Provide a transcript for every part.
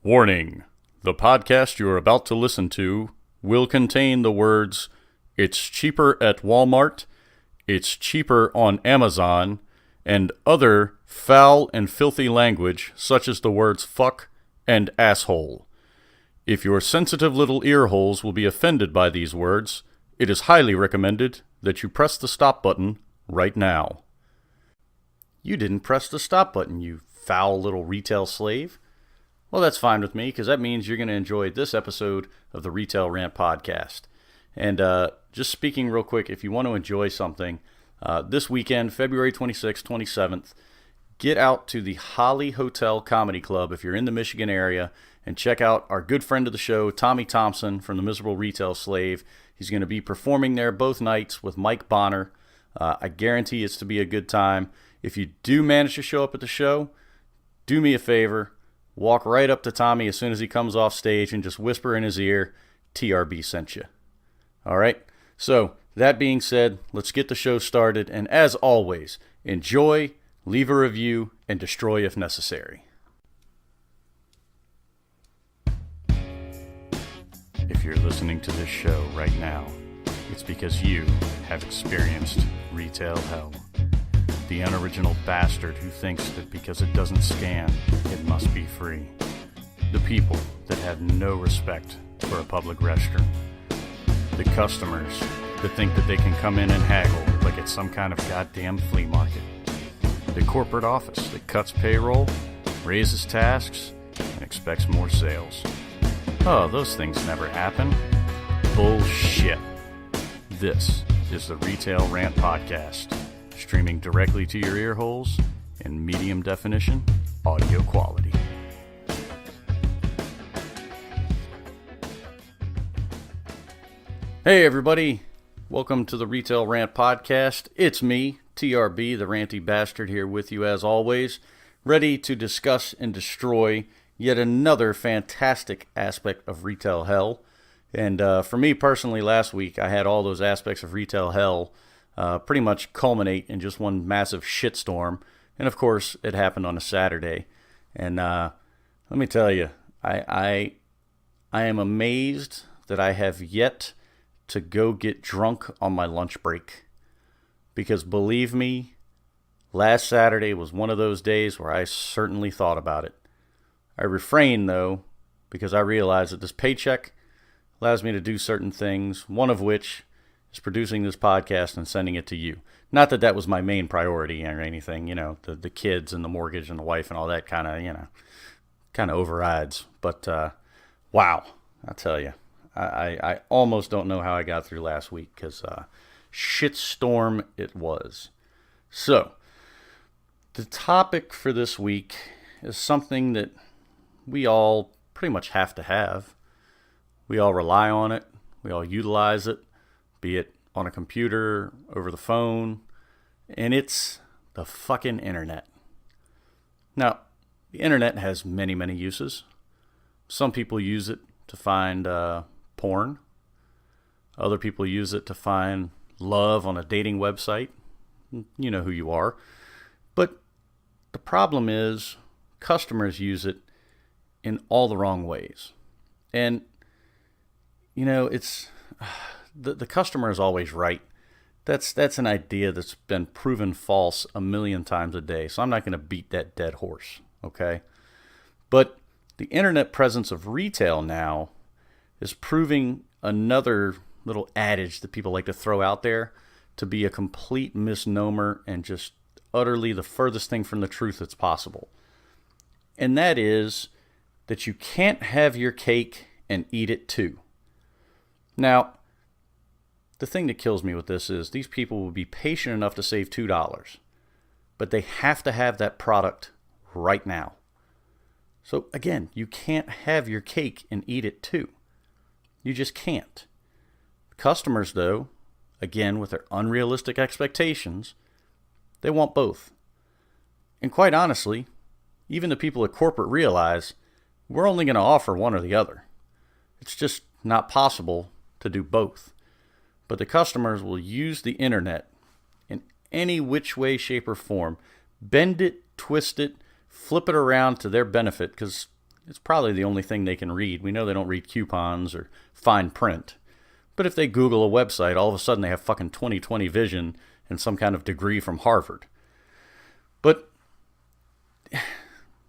Warning: the podcast you are about to listen to will contain the words, "It's cheaper at Walmart," "It's cheaper on Amazon," and other foul and filthy language such as the words fuck and asshole. If your sensitive little ear holes will be offended by these words, it is highly recommended that you press the stop button right now. You didn't press the stop button, you foul little retail slave. Well, that's fine with me, because that means you're going to enjoy this episode of the Retail Rant podcast. And just speaking real quick, if you want to enjoy something, this weekend, February 26th, 27th, get out to the Holly Hotel Comedy Club if you're in the Michigan area, and check out our good friend of the show, Tommy Thompson from the Miserable Retail Slave. He's going to be performing there both nights with Mike Bonner. I guarantee it's to be a good time. If you do manage to show up at the show, do me a favor. Walk right up to Tommy as soon as he comes off stage and just whisper in his ear, TRB sent you. All right? So, that being said, let's get the show started. And as always, enjoy, leave a review, and destroy if necessary. If you're listening to this show right now, it's because you have experienced retail hell. The unoriginal bastard who thinks that because it doesn't scan, it must be free. The people that have no respect for a public restroom. The customers that think that they can come in and haggle like it's some kind of goddamn flea market. The corporate office that cuts payroll, raises tasks, and expects more sales. Oh, those things never happen. Bullshit. This is the Retail Rant Podcast. Streaming directly to your ear holes in medium definition audio quality. Hey everybody, welcome to the Retail Rant Podcast. It's me, TRB, the ranty bastard, here with you as always, ready to discuss and destroy yet another fantastic aspect of retail hell. And for me personally, last week I had all those aspects of retail hell pretty much culminate in just one massive shitstorm. And of course, it happened on a Saturday. And let me tell you, I am amazed that I have yet to go get drunk on my lunch break. Because believe me, last Saturday was one of those days where I certainly thought about it. I refrained though, because I realized that this paycheck allows me to do certain things, one of which is producing this podcast and sending it to you. Not that that was my main priority or anything, the kids and the mortgage and the wife and all that kind of overrides. But wow, I tell you, I almost don't know how I got through last week, because shitstorm it was. So, the topic for this week is something that we all pretty much have to have. We all rely on it. We all utilize it. Be it on a computer, over the phone, and it's the fucking internet. Now, the internet has many, many uses. Some people use it to find porn. Other people use it to find love on a dating website. You know who you are. But the problem is, customers use it in all the wrong ways. And, it's... The customer is always right. That's an idea that's been proven false a million times a day, so I'm not going to beat that dead horse, okay? But the internet presence of retail now is proving another little adage that people like to throw out there to be a complete misnomer and just utterly the furthest thing from the truth that's possible. And that is that you can't have your cake and eat it too. Now, the thing that kills me with this is these people will be patient enough to save $2, but they have to have that product right now. So again, you can't have your cake and eat it too. You just can't. Customers, though, again, with their unrealistic expectations, they want both. And quite honestly, even the people at corporate realize we're only going to offer one or the other. It's just not possible to do both. But the customers will use the internet in any which way, shape, or form, bend it, twist it, flip it around to their benefit, because it's probably the only thing they can read. We know they don't read coupons or fine print. But if they Google a website, all of a sudden they have fucking 20/20 vision and some kind of degree from Harvard. But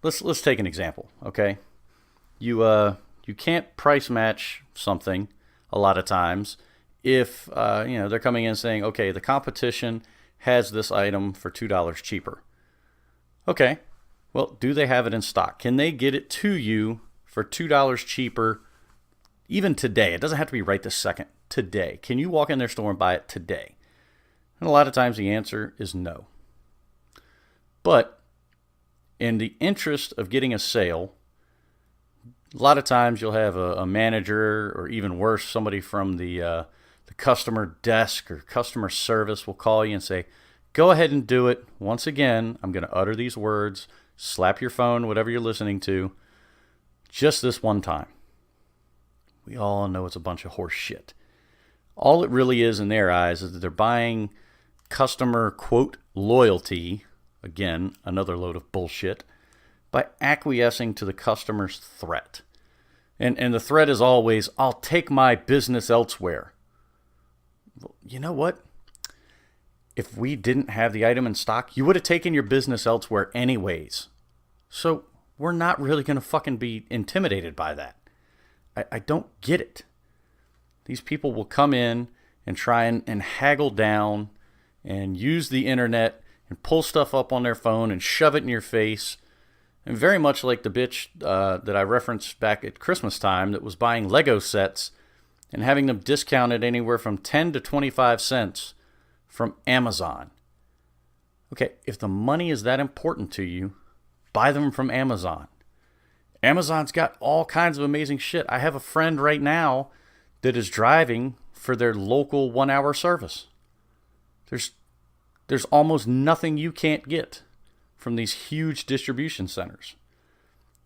let's take an example, okay? You can't price match something a lot of times if they're coming in saying, okay, the competition has this item for $2 cheaper. Okay, well, do they have it in stock? Can they get it to you for $2 cheaper even today? It doesn't have to be right this second. Today. Can you walk in their store and buy it today? And a lot of times the answer is no. But in the interest of getting a sale, a lot of times you'll have a manager, or even worse, somebody from the customer desk or customer service will call you and say, go ahead and do it. Once again, I'm going to utter these words, slap your phone, whatever you're listening to, just this one time. We all know it's a bunch of horse shit. All it really is in their eyes is that they're buying customer, quote, loyalty, again, another load of bullshit, by acquiescing to the customer's threat. And the threat is always, I'll take my business elsewhere. You know what? If we didn't have the item in stock, you would have taken your business elsewhere anyways. So we're not really going to fucking be intimidated by that. I don't get it. These people will come in and try and haggle down and use the internet and pull stuff up on their phone and shove it in your face. And very much like the bitch that I referenced back at Christmas time that was buying Lego sets and having them discounted anywhere from 10 to 25 cents from Amazon. Okay, if the money is that important to you, buy them from Amazon. Amazon's got all kinds of amazing shit. I have a friend right now that is driving for their local 1-hour service. There's almost nothing you can't get from these huge distribution centers.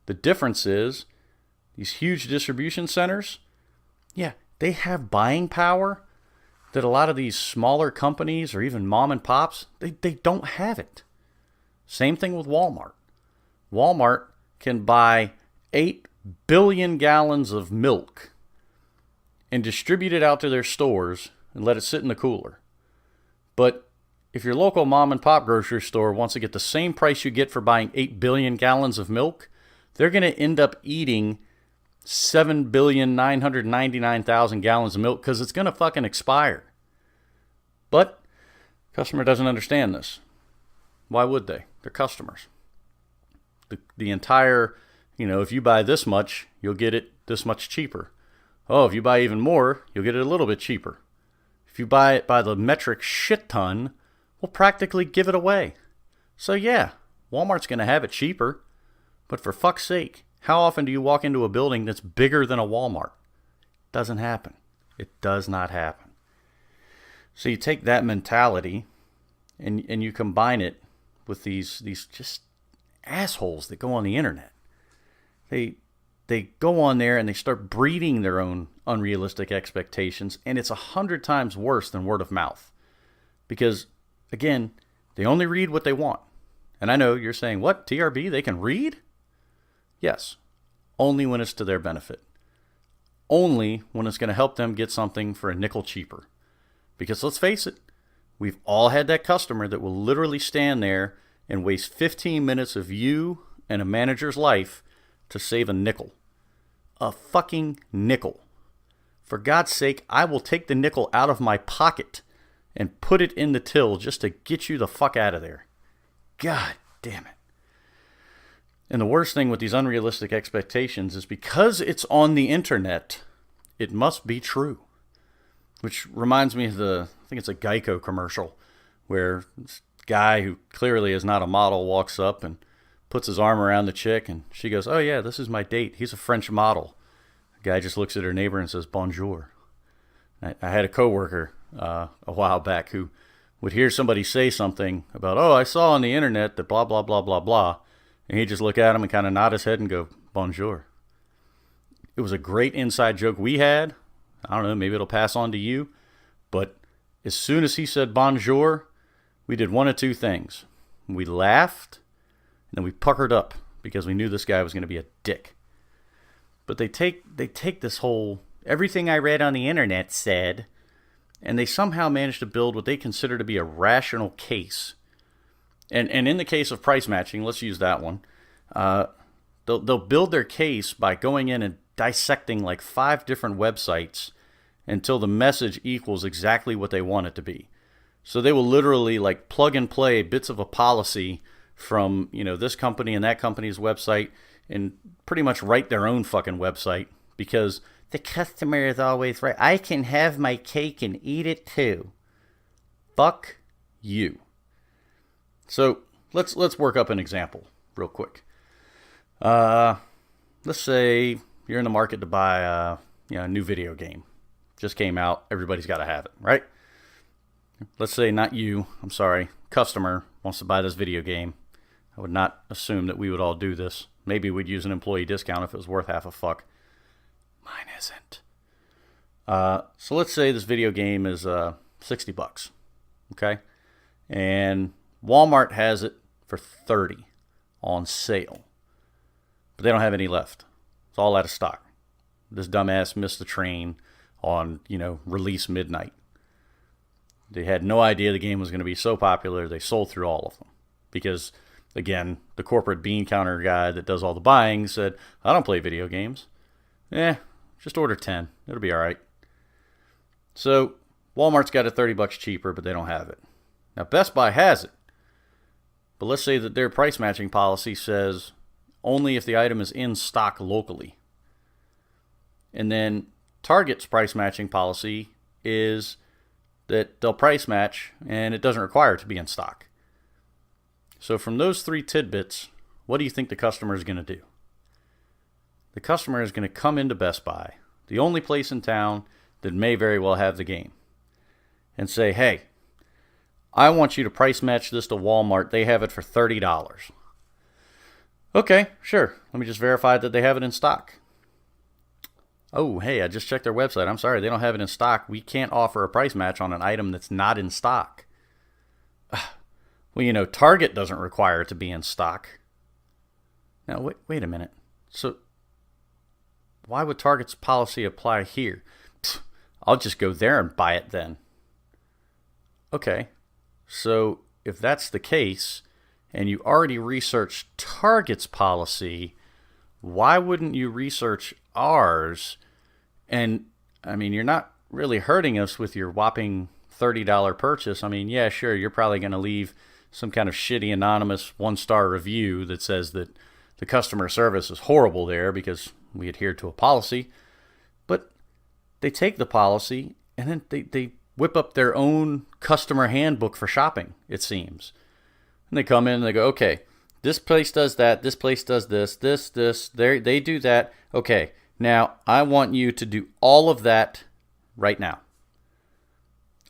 The difference is these huge distribution centers, yeah, they have buying power that a lot of these smaller companies or even mom and pops, they don't have it. Same thing with Walmart. Walmart can buy 8 billion gallons of milk and distribute it out to their stores and let it sit in the cooler. But if your local mom and pop grocery store wants to get the same price you get for buying 8 billion gallons of milk, they're going to end up eating 7,999,000 gallons of milk because it's going to fucking expire. But customer doesn't understand this. Why would they? They're customers. The entire, if you buy this much, you'll get it this much cheaper. Oh, if you buy even more, you'll get it a little bit cheaper. If you buy it by the metric shit ton, we'll practically give it away. So yeah, Walmart's going to have it cheaper. But for fuck's sake, how often do you walk into a building that's bigger than a Walmart? Doesn't happen. It does not happen. So you take that mentality and you combine it with these just assholes that go on the internet. They go on there and they start breeding their own unrealistic expectations, and it's 100 times worse than word of mouth. Because, again, they only read what they want. And I know you're saying, what, TRB, they can read? Yes, only when it's to their benefit. Only when it's going to help them get something for a nickel cheaper. Because let's face it, we've all had that customer that will literally stand there and waste 15 minutes of you and a manager's life to save a nickel. A fucking nickel. For God's sake, I will take the nickel out of my pocket and put it in the till just to get you the fuck out of there. God damn it. And the worst thing with these unrealistic expectations is because it's on the internet, it must be true. Which reminds me of I think it's a Geico commercial, where this guy who clearly is not a model walks up and puts his arm around the chick, and she goes, oh yeah, this is my date. He's a French model. The guy just looks at her neighbor and says, bonjour. I had a coworker a while back who would hear somebody say something about, oh, I saw on the internet that blah, blah, blah, blah, blah. And he'd just look at him and kind of nod his head and go, bonjour. It was a great inside joke we had. I don't know, maybe it'll pass on to you. But as soon as he said bonjour, we did one of two things. We laughed, and then we puckered up because we knew this guy was going to be a dick. But they take this whole everything I read on the internet said, and they somehow manage to build what they consider to be a rational case. And in the case of price matching, let's use that one. They'll build their case by going in and dissecting like 5 different websites until the message equals exactly what they want it to be. So they will literally like plug and play bits of a policy from, this company and that company's website and pretty much write their own fucking website because the customer is always right. I can have my cake and eat it too. Fuck you. So let's work up an example real quick. Let's say you're in the market to buy a new video game. Just came out. Everybody's got to have it, right? Let's say not you. I'm sorry. Customer wants to buy this video game. I would not assume that we would all do this. Maybe we'd use an employee discount if it was worth half a fuck. Mine isn't. So let's say this video game is $60. Okay? And Walmart has it for $30 on sale. But they don't have any left. It's all out of stock. This dumbass missed the train on, release midnight. They had no idea the game was going to be so popular, they sold through all of them. Because, again, the corporate bean counter guy that does all the buying said, I don't play video games. Just order 10. It'll be all right. So, Walmart's got it $30 cheaper, but they don't have it. Now, Best Buy has it. But let's say that their price matching policy says only if the item is in stock locally. And then Target's price matching policy is that they'll price match and it doesn't require it to be in stock. So from those 3 tidbits, what do you think the customer is going to do? The customer is going to come into Best Buy, the only place in town that may very well have the game, and say, hey, I want you to price match this to Walmart. They have it for $30. Okay, sure. Let me just verify that they have it in stock. Oh, hey, I just checked their website. I'm sorry, they don't have it in stock. We can't offer a price match on an item that's not in stock. Well, Target doesn't require it to be in stock. Now, wait a minute. So, why would Target's policy apply here? I'll just go there and buy it then. Okay, so if that's the case, and you already researched Target's policy, why wouldn't you research ours? And, you're not really hurting us with your whopping $30 purchase. Yeah, sure, you're probably going to leave some kind of shitty anonymous 1-star review that says that the customer service is horrible there because we adhered to a policy. But they take the policy and then they whip up their own customer handbook for shopping, it seems. And they come in and they go, okay, this place does that, this place does this, they do that. Okay, now I want you to do all of that right now.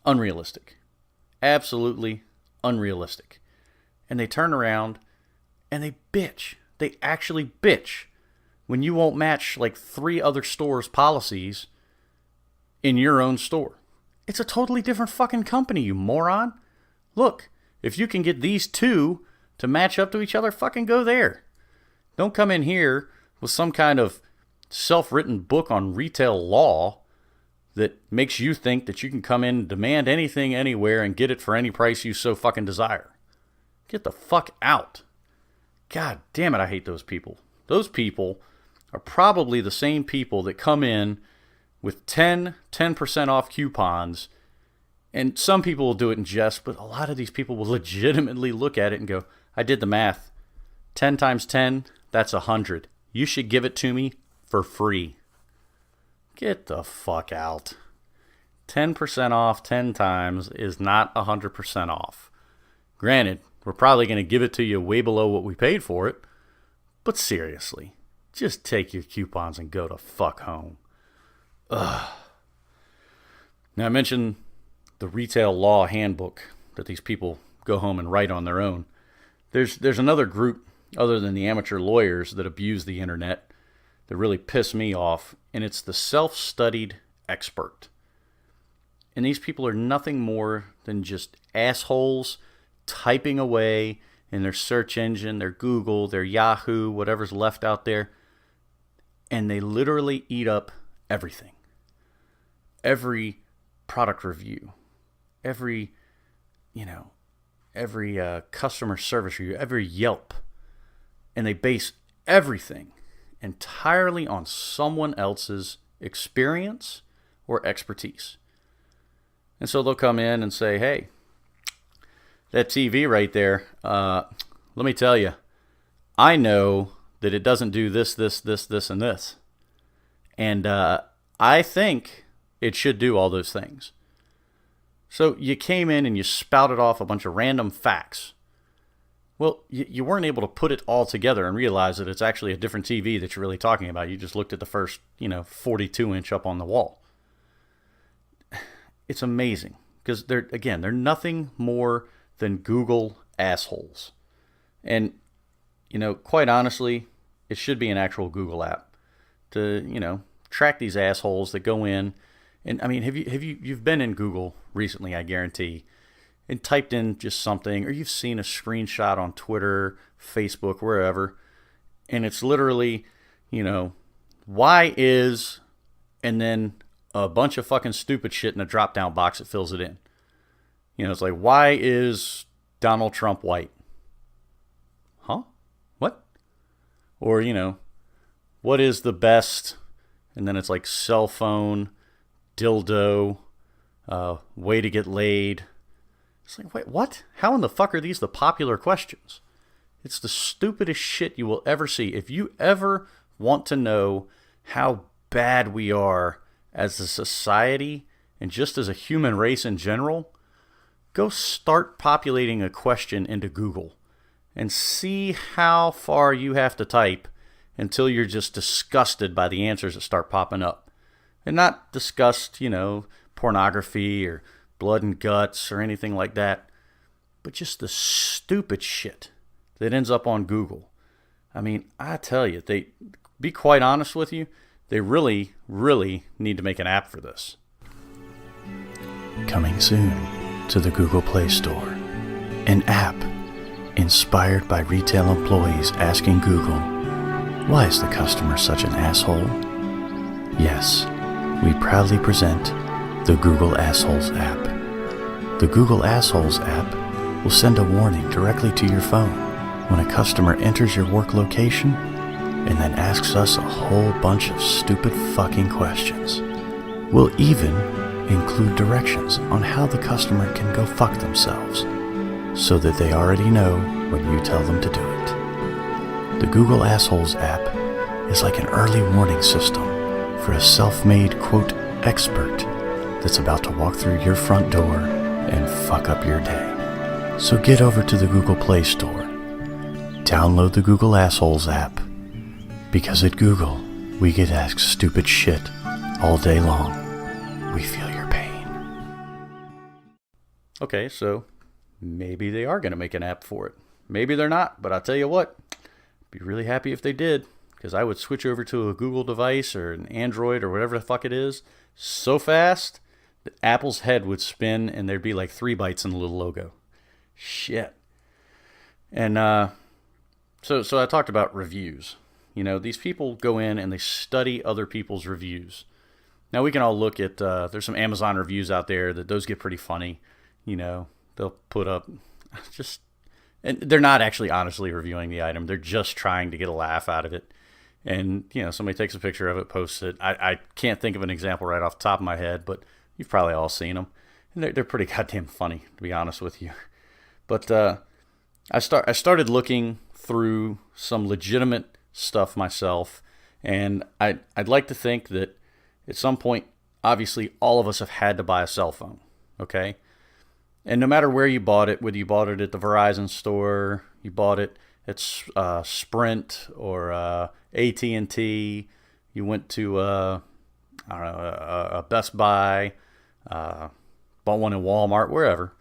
Unrealistic. Absolutely unrealistic. And they turn around and they bitch. They actually bitch when you won't match like 3 other stores' policies in your own store. It's a totally different fucking company, you moron. Look, if you can get these 2 to match up to each other, fucking go there. Don't come in here with some kind of self-written book on retail law that makes you think that you can come in and demand anything anywhere and get it for any price you so fucking desire. Get the fuck out. God damn it, I hate those people. Those people are probably the same people that come in with 10% off coupons, and some people will do it in jest, but a lot of these people will legitimately look at it and go, I did the math. 10 times 10, that's 100. You should give it to me for free. Get the fuck out. 10% off 10 times is not 100% off. Granted, we're probably going to give it to you way below what we paid for it, but seriously, just take your coupons and go to fuck home. Ugh. Now, I mentioned the retail law handbook that these people go home and write on their own. There's another group other than the amateur lawyers that abuse the internet that really piss me off, and it's the self-studied expert. And these people are nothing more than just assholes typing away in their search engine, their Google, their Yahoo, whatever's left out there. and they literally eat up everything. Every product review, every customer service review, every Yelp, and they base everything entirely on someone else's experience or expertise. And so they'll come in and say, hey, that TV right there, let me tell you, I know that it doesn't do this, and this. And I think it should do all those things. So you came in and you spouted off a bunch of random facts. Well, you weren't able to put it all together and realize that it's actually a different TV that you're really talking about. You just looked at the first, 42-inch up on the wall. It's amazing because they're nothing more than Google assholes. And, quite honestly, it should be an actual Google app to, track these assholes that go in. And I mean, you've been in Google recently, I guarantee, and typed in just something, or you've seen a screenshot on Twitter, Facebook, wherever, and it's literally, why is, and then a bunch of fucking stupid shit in a drop-down box that fills it in. It's like, why is Donald Trump white? Huh? What? Or, what is the best, and then it's like cell phone, dildo, way to get laid. It's like, wait, what? How in the fuck are these the popular questions? It's the stupidest shit you will ever see. If you ever want to know how bad we are as a society and just as a human race in general, go start populating a question into Google and see how far you have to type until you're just disgusted by the answers that start popping up. And not discussed, pornography or blood and guts or anything like that, but just the stupid shit that ends up on Google. I mean, I tell you, be quite honest with you, they really, really need to make an app for this. Coming soon to the Google Play Store, an app inspired by retail employees asking Google, why is the customer such an asshole? Yes, we proudly present the Google Assholes app. The Google Assholes app will send a warning directly to your phone when a customer enters your work location and then asks us a whole bunch of stupid fucking questions. We'll even include directions on how the customer can go fuck themselves so that they already know when you tell them to do it. The Google Assholes app is like an early warning system for a self-made, quote, expert that's about to walk through your front door and fuck up your day. So get over to the Google Play Store, download the Google Assholes app, because at Google, we get asked stupid shit all day long. We feel your pain. Okay, so maybe they are going to make an app for it. Maybe they're not, but I'll tell you what, I'd be really happy if they did. Because I would switch over to a Google device or an Android or whatever the fuck it is so fast that Apple's head would spin and there'd be like 3 bytes in the little logo. Shit. And so I talked about reviews. These people go in and they study other people's reviews. Now we can all look at, there's some Amazon reviews out there that those get pretty funny. They'll put up and they're not actually honestly reviewing the item. They're just trying to get a laugh out of it. And, somebody takes a picture of it, posts it. I can't think of an example right off the top of my head, but you've probably all seen them. And they're pretty goddamn funny, to be honest with you. But I started looking through some legitimate stuff myself, and I'd like to think that at some point, obviously, all of us have had to buy a cell phone, okay? And no matter where you bought it, whether you bought it at the Verizon store, you bought it at Sprint or AT&T, you went to a Best Buy, bought one in Walmart, wherever.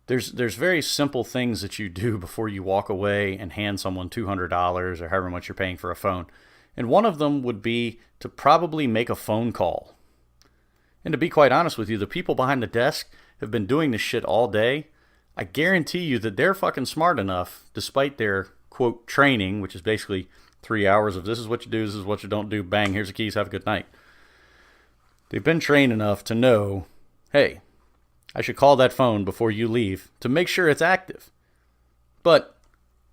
There's very simple things that you do before you walk away and hand someone $200 or however much you're paying for a phone. And one of them would be to probably make a phone call. And to be quite honest with you, the people behind the desk have been doing this shit all day. I guarantee you that they're fucking smart enough, despite their, quote, training, which is basically 3 hours of this is what you do, this is what you don't do, bang, here's the keys, have a good night. They've been trained enough to know, hey, I should call that phone before you leave to make sure it's active. But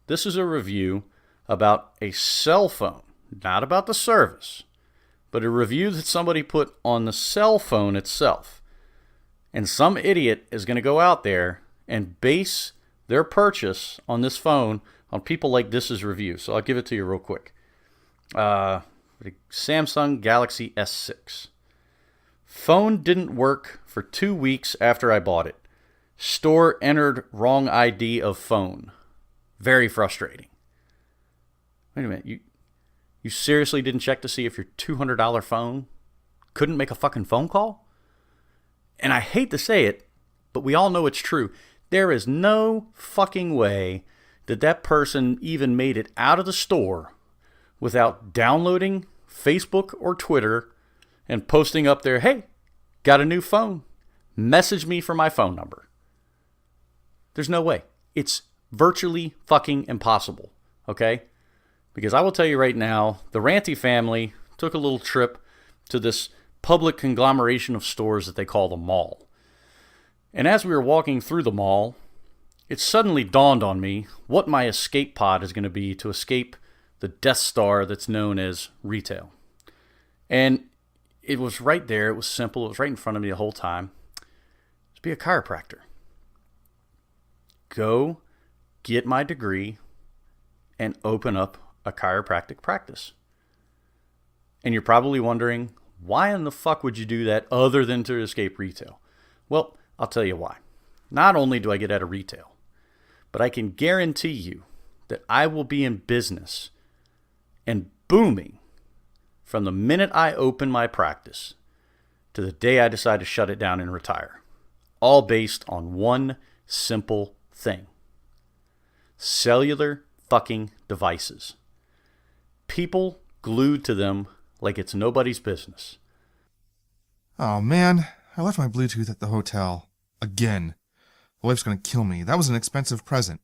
this is a review about a cell phone, not about the service, but a review that somebody put on the cell phone itself. And some idiot is going to go out there and base their purchase on this phone on people like this's review. So I'll give it to you real quick. Samsung Galaxy S6. Phone didn't work for 2 weeks after I bought it. Store entered wrong ID of phone. Very frustrating. Wait a minute. You seriously didn't check to see if your $200 phone couldn't make a fucking phone call? And I hate to say it, but we all know it's true. There is no fucking way that person even made it out of the store without downloading Facebook or Twitter and posting up there, hey, got a new phone. Message me for my phone number. There's no way. It's virtually fucking impossible, okay? Because I will tell you right now, the Ranty family took a little trip to this public conglomeration of stores that they call the mall. And as we were walking through the mall, it suddenly dawned on me what my escape pod is going to be to escape the Death Star that's known as retail. And it was right there. It was simple. It was right in front of me the whole time. To be a chiropractor. Go get my degree and open up a chiropractic practice. And you're probably wondering, why in the fuck would you do that other than to escape retail? Well, I'll tell you why. Not only do I get out of retail, but I can guarantee you that I will be in business and booming from the minute I open my practice to the day I decide to shut it down and retire. All based on one simple thing. Cellular fucking devices. People glued to them like it's nobody's business. Oh man, I left my Bluetooth at the hotel. Again. My wife's gonna kill me. That was an expensive present.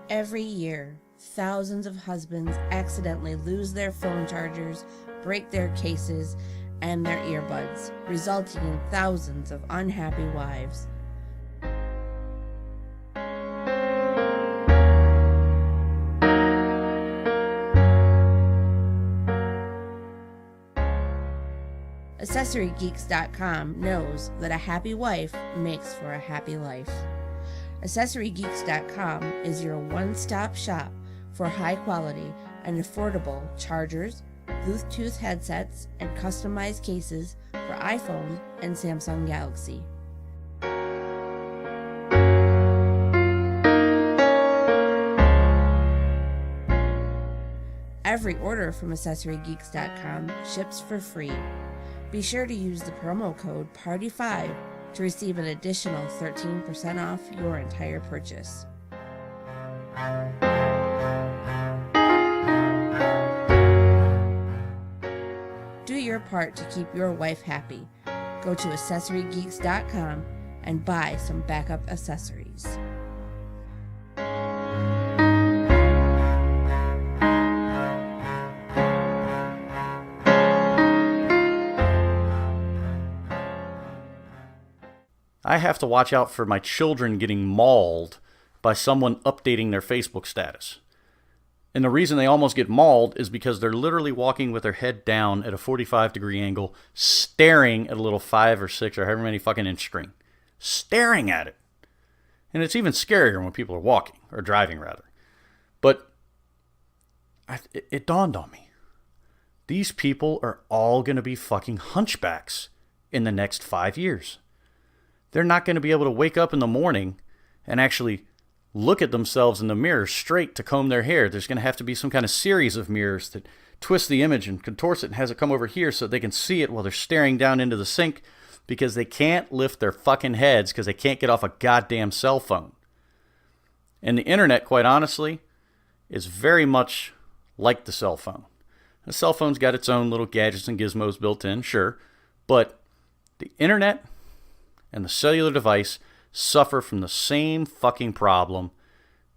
Every year, thousands of husbands accidentally lose their phone chargers, break their cases, and their earbuds, resulting in thousands of unhappy wives. AccessoryGeeks.com knows that a happy wife makes for a happy life. AccessoryGeeks.com is your one-stop shop for high-quality and affordable chargers, Bluetooth headsets, and customized cases for iPhone and Samsung Galaxy. Every order from AccessoryGeeks.com ships for free. Be sure to use the promo code PARTY5 to receive an additional 13% off your entire purchase. Do your part to keep your wife happy. Go to AccessoryGeeks.com and buy some backup accessories. I have to watch out for my children getting mauled by someone updating their Facebook status. And the reason they almost get mauled is because they're literally walking with their head down at a 45-degree angle, staring at a little 5 or 6 or however many fucking inch screen. Staring at it. And it's even scarier when people are walking, or driving rather. But it dawned on me. These people are all going to be fucking hunchbacks in the next 5 years. They're not going to be able to wake up in the morning and actually look at themselves in the mirror straight to comb their hair. There's going to have to be some kind of series of mirrors that twist the image and contorts it and has it come over here so they can see it while they're staring down into the sink because they can't lift their fucking heads because they can't get off a goddamn cell phone. And the internet, quite honestly, is very much like the cell phone. The cell phone's got its own little gadgets and gizmos built in, sure, but The internet and the cellular device suffer from the same fucking problem,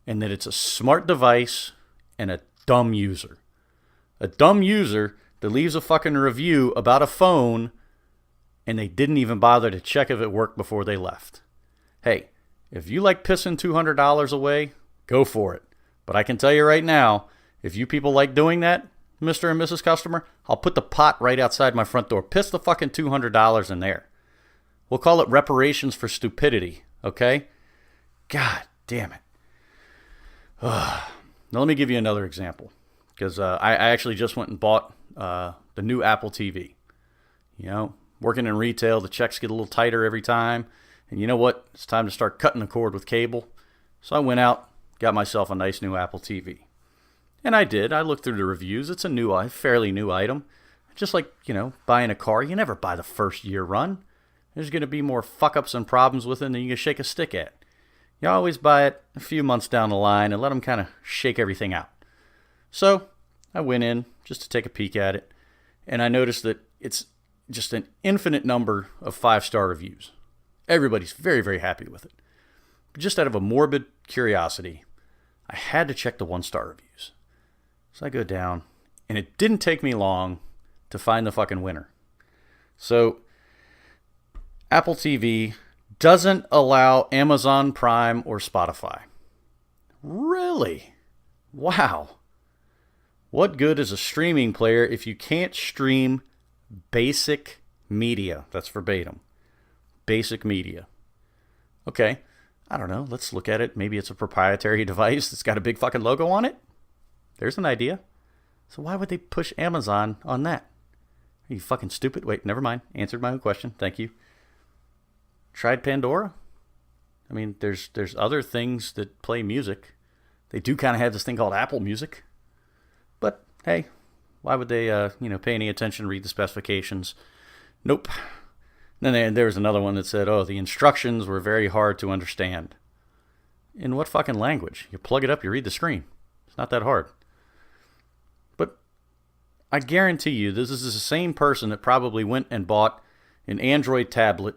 and that it's a smart device and a dumb user. A dumb user that leaves a fucking review about a phone and they didn't even bother to check if it worked before they left. Hey, if you like pissing $200 away, go for it. But I can tell you right now, if you people like doing that, Mr. and Mrs. Customer, I'll put the pot right outside my front door. Piss the fucking $200 in there. We'll call it reparations for stupidity, okay? God damn it. Now let me give you another example. Because I actually just went and bought the new Apple TV. You know, working in retail, the checks get a little tighter every time. And you know what? It's time to start cutting the cord with cable. So I went out, got myself a nice new Apple TV. And I did. I looked through the reviews. It's a fairly new item. Just like, buying a car, you never buy the first year run. There's going to be more fuck-ups and problems with it than you can shake a stick at. You always buy it a few months down the line and let them kind of shake everything out. So I went in just to take a peek at it, and I noticed that it's just an infinite number of 5-star reviews. Everybody's very, very happy with it. But just out of a morbid curiosity, I had to check the 1-star reviews. So I go down, and it didn't take me long to find the fucking winner. So Apple TV doesn't allow Amazon Prime or Spotify. Really? Wow. What good is a streaming player if you can't stream basic media? That's verbatim. Basic media. Okay, I don't know. Let's look at it. Maybe it's a proprietary device that's got a big fucking logo on it. There's an idea. So why would they push Amazon on that? Are you fucking stupid? Wait, never mind. Answered my own question. Thank you. Tried Pandora? I mean, there's other things that play music. They do kind of have this thing called Apple Music. But, hey, why would they, pay any attention, read the specifications? Nope. Then there was another one that said, the instructions were very hard to understand. In what fucking language? You plug it up, you read the screen. It's not that hard. But I guarantee you, this is the same person that probably went and bought an Android tablet,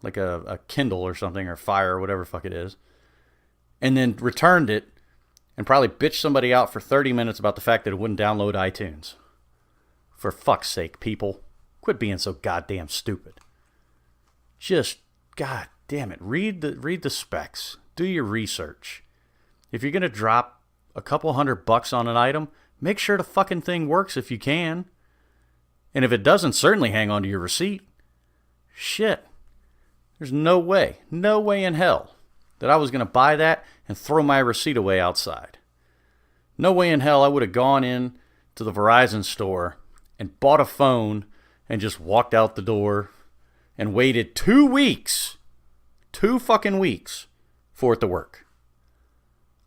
like a Kindle or something, or Fire, or whatever the fuck it is, and then returned it and probably bitched somebody out for 30 minutes about the fact that it wouldn't download iTunes. For fuck's sake, people, quit being so goddamn stupid. Just, god damn it, read the specs. Do your research. If you're going to drop a couple $100 on an item, make sure the fucking thing works if you can. And if it doesn't, certainly hang on to your receipt. Shit. There's no way in hell that I was going to buy that and throw my receipt away outside. No way in hell I would have gone in to the Verizon store and bought a phone and just walked out the door and waited 2 weeks, 2 fucking weeks for it to work.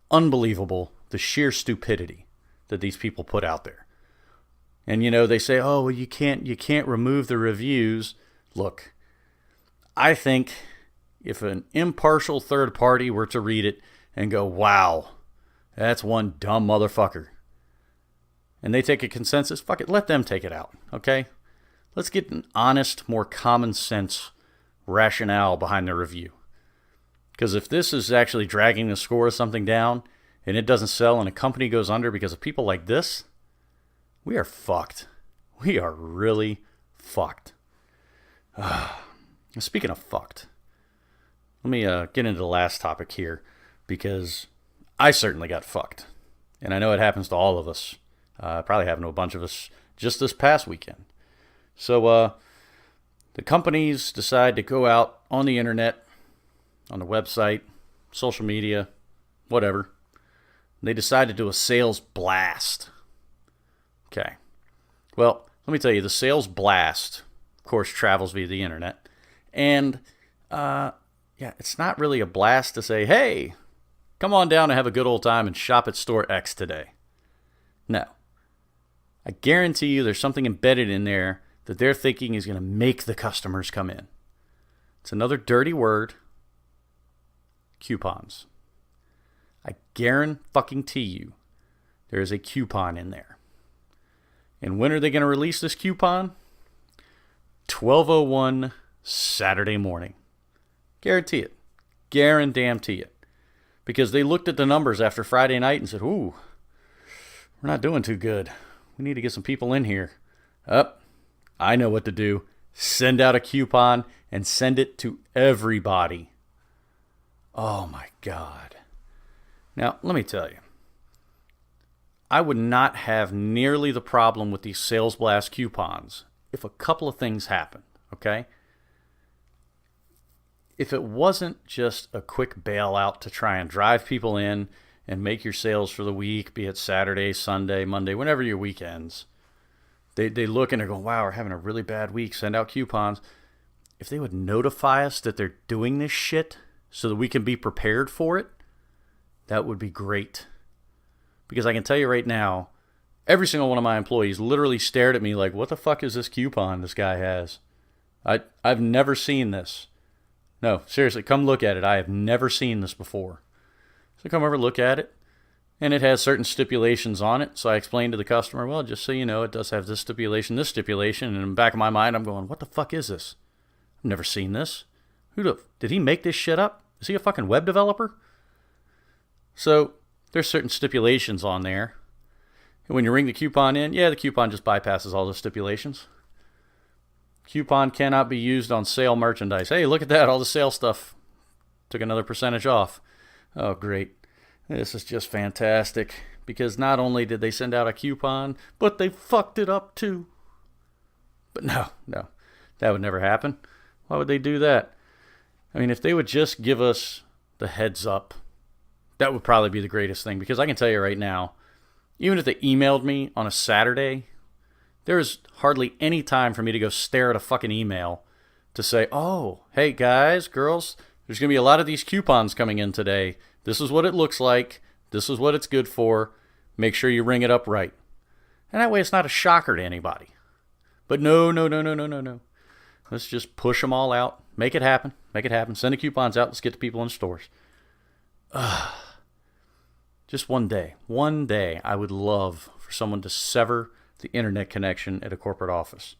Unbelievable, the sheer stupidity that these people put out there. And they say, you can't remove the reviews. Look, I think if an impartial third party were to read it and go, wow, that's one dumb motherfucker, and they take a consensus, fuck it, let them take it out, okay? Let's get an honest, more common sense rationale behind the review. Because if this is actually dragging the score of something down and it doesn't sell and a company goes under because of people like this, we are fucked. We are really fucked. Speaking of fucked, let me get into the last topic here, because I certainly got fucked. And I know it happens to all of us. Probably happened to a bunch of us just this past weekend. So the companies decide to go out on the internet, on the website, social media, whatever. They decide to do a sales blast. Okay. Well, let me tell you, the sales blast, of course, travels via the internet. And, it's not really a blast to say, hey, come on down and have a good old time and shop at store X today. No. I guarantee you there's something embedded in there that they're thinking is going to make the customers come in. It's another dirty word. Coupons. I guarantee you there is a coupon in there. And when are they going to release this coupon? 1201 Saturday morning. Guarantee it. Guarantee it. Because they looked at the numbers after Friday night and said, ooh, we're not doing too good. We need to get some people in here. I know what to do. Send out a coupon and send it to everybody. Oh my God. Now, let me tell you. I would not have nearly the problem with these Sales Blast coupons if a couple of things happened, okay? If it wasn't just a quick bailout to try and drive people in and make your sales for the week, be it Saturday, Sunday, Monday, whenever your week ends, they look and they're going, wow, we're having a really bad week, send out coupons. If they would notify us that they're doing this shit so that we can be prepared for it, that would be great. Because I can tell you right now, every single one of my employees literally stared at me like, what the fuck is this coupon this guy has? I've never seen this. No, seriously, come look at it. I have never seen this before. So come over, look at it. And it has certain stipulations on it. So I explained to the customer, well, just so you know, it does have this stipulation. And in the back of my mind, I'm going, what the fuck is this? I've never seen this. Did he make this shit up? Is he a fucking web developer? So there's certain stipulations on there. And when you ring the coupon in, the coupon just bypasses all the stipulations. Coupon cannot be used on sale merchandise. Hey, look at that. All the sale stuff took another percentage off. Oh, great. This is just fantastic. Because not only did they send out a coupon, but they fucked it up too. But no. That would never happen. Why would they do that? I mean, if they would just give us the heads up, that would probably be the greatest thing. Because I can tell you right now, even if they emailed me on a Saturday, there's hardly any time for me to go stare at a fucking email to say, oh, hey guys, girls, there's going to be a lot of these coupons coming in today. This is what it looks like. This is what it's good for. Make sure you ring it up right. And that way it's not a shocker to anybody. But no. Let's just push them all out. Make it happen. Send the coupons out. Let's get the people in stores. Just one day, I would love for someone to sever the internet connection at a corporate office.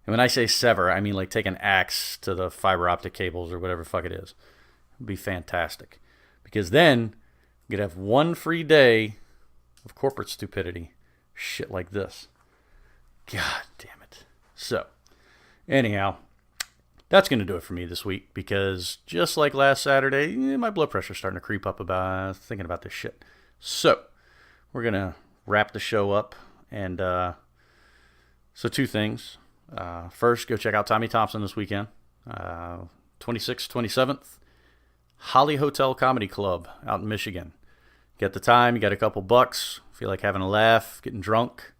And when I say sever, I mean like take an axe to the fiber optic cables or whatever the fuck it is. It would be fantastic. Because then you'd have one free day of corporate stupidity. Shit like this. God damn it. So, anyhow, that's going to do it for me this week. Because just like last Saturday, my blood pressure's starting to creep up about thinking about this shit. So, we're going to wrap the show up. And so two things. First, go check out Tommy Thompson this weekend. 26th, 27th. Holly Hotel Comedy Club out in Michigan. Get the time, you got a couple bucks, feel like having a laugh, getting drunk.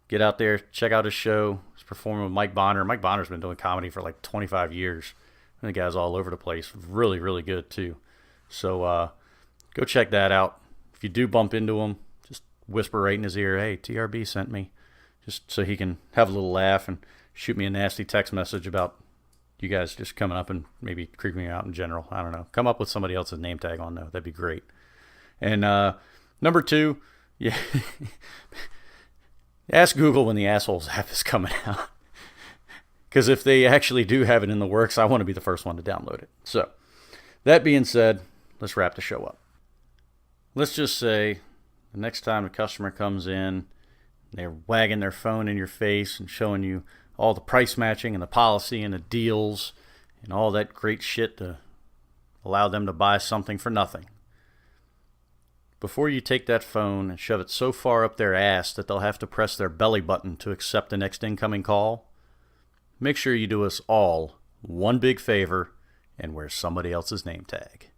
Get out there, check out his show. He's performing with Mike Bonner. Mike Bonner's been doing comedy for like 25 years. And the guy's all over the place. Really, really good too. So go check that out. If you do bump into him, just whisper right in his ear, hey, TRB sent me. Just so he can have a little laugh and shoot me a nasty text message about you guys just coming up and maybe creeping me out in general. I don't know. Come up with somebody else's name tag on though. That'd be great. And number two, ask Google when the Assholes app is coming out. Because if they actually do have it in the works, I want to be the first one to download it. So, that being said, let's wrap the show up. Let's just say the next time a customer comes in, they're wagging their phone in your face and showing you all the price matching and the policy and the deals and all that great shit to allow them to buy something for nothing. Before you take that phone and shove it so far up their ass that they'll have to press their belly button to accept the next incoming call, make sure you do us all one big favor and wear somebody else's name tag.